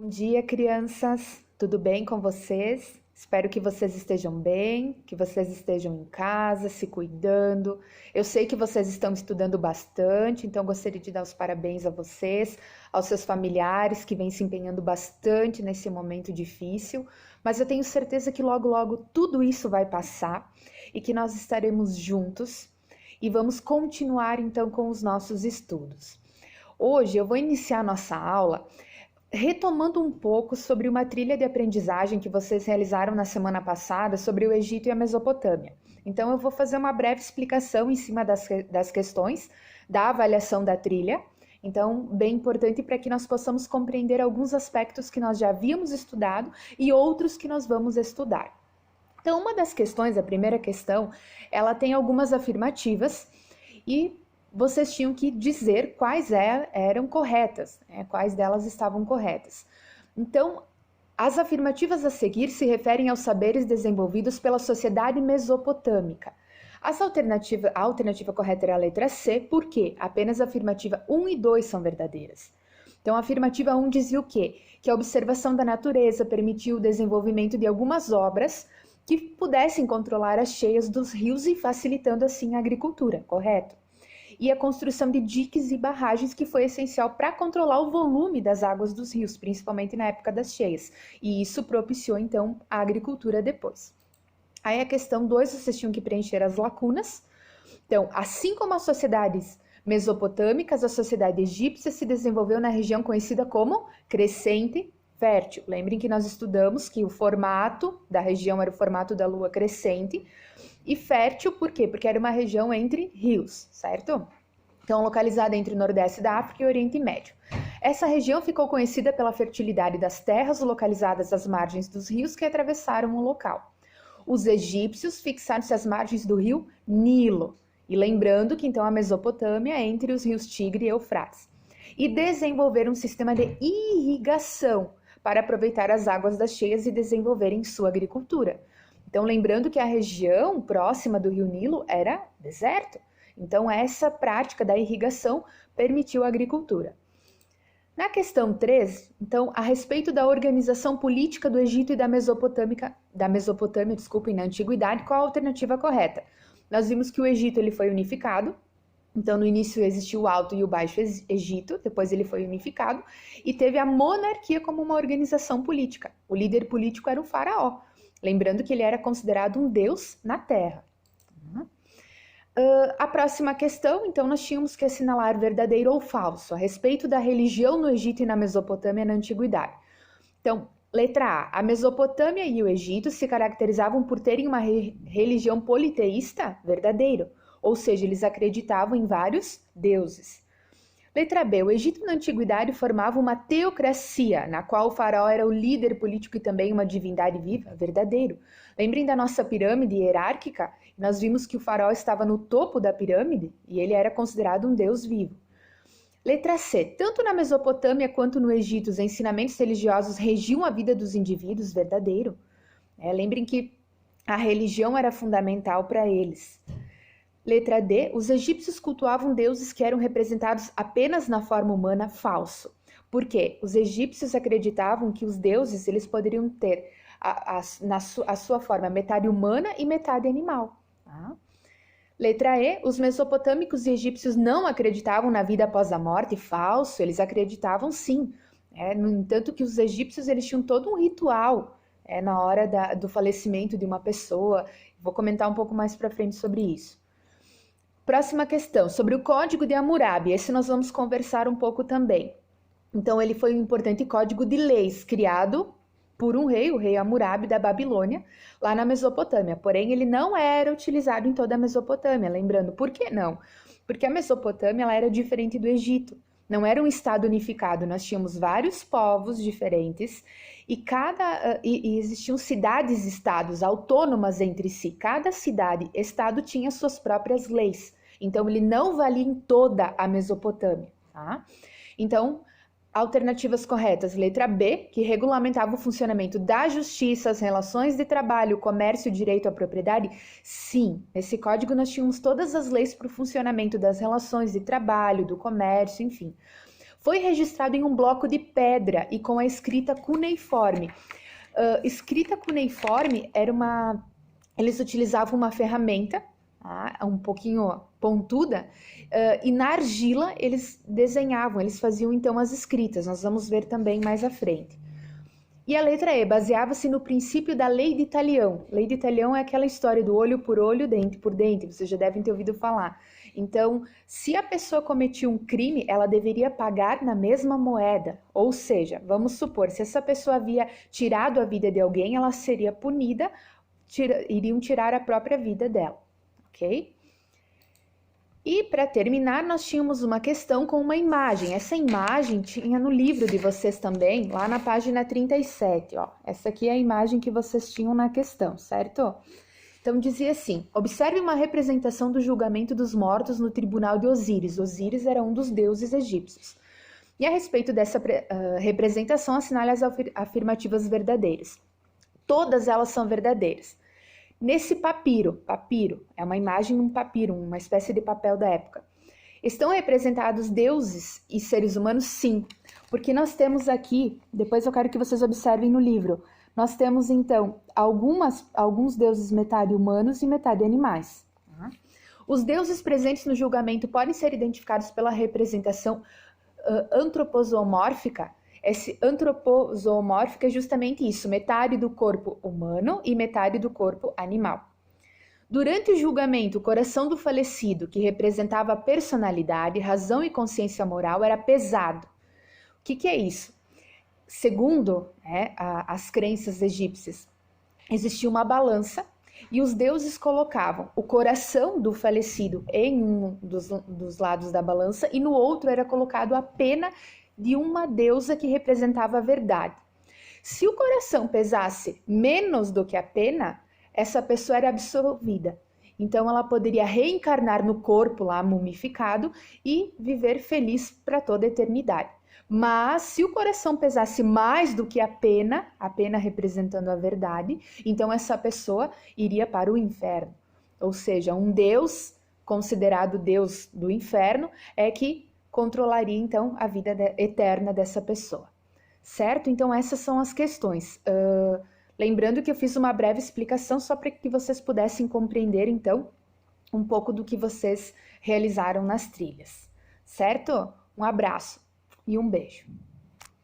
dia, crianças. Tudo bem com vocês? Espero que vocês estejam bem, que vocês estejam em casa, se cuidando. Eu sei que vocês estão estudando bastante, então gostaria de dar os parabéns a vocês, aos seus familiares que vêm se empenhando bastante nesse momento difícil. Mas eu tenho certeza que logo, logo tudo isso vai passar e que nós estaremos juntos e vamos continuar então com os nossos estudos. Hoje eu vou iniciar nossa aula retomando um pouco sobre uma trilha de aprendizagem que vocês realizaram na semana passada sobre o Egito e a Mesopotâmia. Então eu vou fazer uma breve explicação em cima das questões da avaliação da trilha. Então, bem importante para que nós possamos compreender alguns aspectos que nós já havíamos estudado e outros que nós vamos estudar. Então, uma das questões, a primeira questão, ela tem algumas afirmativas e vocês tinham que dizer quais eram corretas, quais delas estavam corretas. Então, as afirmativas a seguir se referem aos saberes desenvolvidos pela sociedade mesopotâmica. A alternativa correta era a letra C, porque apenas a afirmativa 1 e 2 são verdadeiras. Então, a afirmativa 1 dizia o quê? Que a observação da natureza permitiu o desenvolvimento de algumas obras que pudessem controlar as cheias dos rios e facilitando assim a agricultura, correto? E a construção de diques e barragens, que foi essencial para controlar o volume das águas dos rios, principalmente na época das cheias. E isso propiciou, então, a agricultura depois. Aí a questão 2, vocês tinham que preencher as lacunas. Então, assim como as sociedades mesopotâmicas, a sociedade egípcia se desenvolveu na região conhecida como crescente fértil. Lembrem que nós estudamos que o formato da região era o formato da lua crescente, e fértil, por quê? Porque era uma região entre rios, certo? Então, localizada entre o Nordeste da África e o Oriente Médio. Essa região ficou conhecida pela fertilidade das terras localizadas às margens dos rios que atravessaram o local. Os egípcios fixaram-se às margens do rio Nilo, e lembrando que então a Mesopotâmia é entre os rios Tigre e Eufrates, e desenvolveram um sistema de irrigação para aproveitar as águas das cheias e desenvolverem sua agricultura. Então, lembrando que a região próxima do rio Nilo era deserto. Então, essa prática da irrigação permitiu a agricultura. Na questão 3, então, a respeito da organização política do Egito e da Mesopotâmia, na Antiguidade, qual a alternativa correta? Nós vimos que o Egito ele foi unificado. Então, no início existiu o Alto e o Baixo Egito, depois ele foi unificado, e teve a monarquia como uma organização política. O líder político era o faraó. Lembrando que ele era considerado um deus na terra. A próxima questão, então, nós tínhamos que assinalar verdadeiro ou falso a respeito da religião no Egito e na Mesopotâmia na Antiguidade. Então, letra A. A Mesopotâmia e o Egito se caracterizavam por terem uma religião politeísta, verdadeiro, ou seja, eles acreditavam em vários deuses. Letra B. O Egito na Antiguidade formava uma teocracia, na qual o faraó era o líder político e também uma divindade viva, verdadeiro. Lembrem da nossa pirâmide hierárquica? Nós vimos que o faraó estava no topo da pirâmide e ele era considerado um deus vivo. Letra C. Tanto na Mesopotâmia quanto no Egito, os ensinamentos religiosos regiam a vida dos indivíduos, verdadeiro. Lembrem que a religião era fundamental para eles. Letra D. Os egípcios cultuavam deuses que eram representados apenas na forma humana, falso. Por quê? Os egípcios acreditavam que os deuses eles poderiam ter a sua forma metade humana e metade animal. Tá? Letra E. Os mesopotâmicos e egípcios não acreditavam na vida após a morte, falso. Eles acreditavam sim. No entanto que os egípcios eles tinham todo um ritual na hora do falecimento de uma pessoa. Vou comentar um pouco mais para frente sobre isso. Próxima questão, sobre o Código de Hammurabi. Esse nós vamos conversar um pouco também. Então, ele foi um importante código de leis criado por um rei, o rei Hammurabi da Babilônia, lá na Mesopotâmia. Porém, ele não era utilizado em toda a Mesopotâmia. Lembrando, por que não? Porque a Mesopotâmia ela era diferente do Egito. Não era um estado unificado. Nós tínhamos vários povos diferentes e existiam cidades-estados autônomas entre si. Cada cidade-estado tinha suas próprias leis. Então, ele não valia em toda a Mesopotâmia. Tá? Então, alternativas corretas. Letra B, que regulamentava o funcionamento da justiça, as relações de trabalho, o comércio e o direito à propriedade. Sim, nesse código nós tínhamos todas as leis para o funcionamento das relações de trabalho, do comércio, enfim. foi registrado em um bloco de pedra e com a escrita cuneiforme. Escrita cuneiforme era eles utilizavam uma ferramenta, tá, um pouquinho pontuda, e na argila eles desenhavam, eles faziam então as escritas. Nós vamos ver também mais à frente. E a letra E baseava-se no princípio da lei de Talião. Lei de Talião é aquela história do olho por olho, dente por dente, vocês já devem ter ouvido falar. Então, se a pessoa cometia um crime, ela deveria pagar na mesma moeda. Ou seja, vamos supor, se essa pessoa havia tirado a vida de alguém, ela seria punida, iriam tirar a própria vida dela, ok? E para terminar, nós tínhamos uma questão com uma imagem. Essa imagem tinha no livro de vocês também, lá na página 37, ó. Essa aqui é a imagem que vocês tinham na questão, certo? Então dizia assim: observe uma representação do julgamento dos mortos no tribunal de Osíris. Osíris era um dos deuses egípcios. E a respeito dessa representação, assinale as afirmativas verdadeiras. Todas elas são verdadeiras. Nesse papiro é uma imagem de um papiro, uma espécie de papel da época. Estão representados deuses e seres humanos? Sim, porque nós temos aqui, depois eu quero que vocês observem no livro, nós temos então alguns deuses metade humanos e metade animais. Os deuses presentes no julgamento podem ser identificados pela representação antroposomórfica. Esse antroposomórfico é justamente isso, metade do corpo humano e metade do corpo animal. Durante o julgamento, o coração do falecido, que representava a personalidade, razão e consciência moral, era pesado. O que é isso? Segundo as crenças egípcias, existia uma balança e os deuses colocavam o coração do falecido em um dos lados da balança e no outro era colocado a pena de uma deusa que representava a verdade. Se o coração pesasse menos do que a pena, essa pessoa era absolvida. Então ela poderia reencarnar no corpo lá mumificado e viver feliz para toda a eternidade. Mas se o coração pesasse mais do que a pena representando a verdade, então essa pessoa iria para o inferno. Ou seja, um deus considerado deus do inferno é que controlaria então a vida eterna dessa pessoa, certo? Então essas são as questões. Lembrando que eu fiz uma breve explicação só para que vocês pudessem compreender então um pouco do que vocês realizaram nas trilhas, certo? Um abraço e um beijo.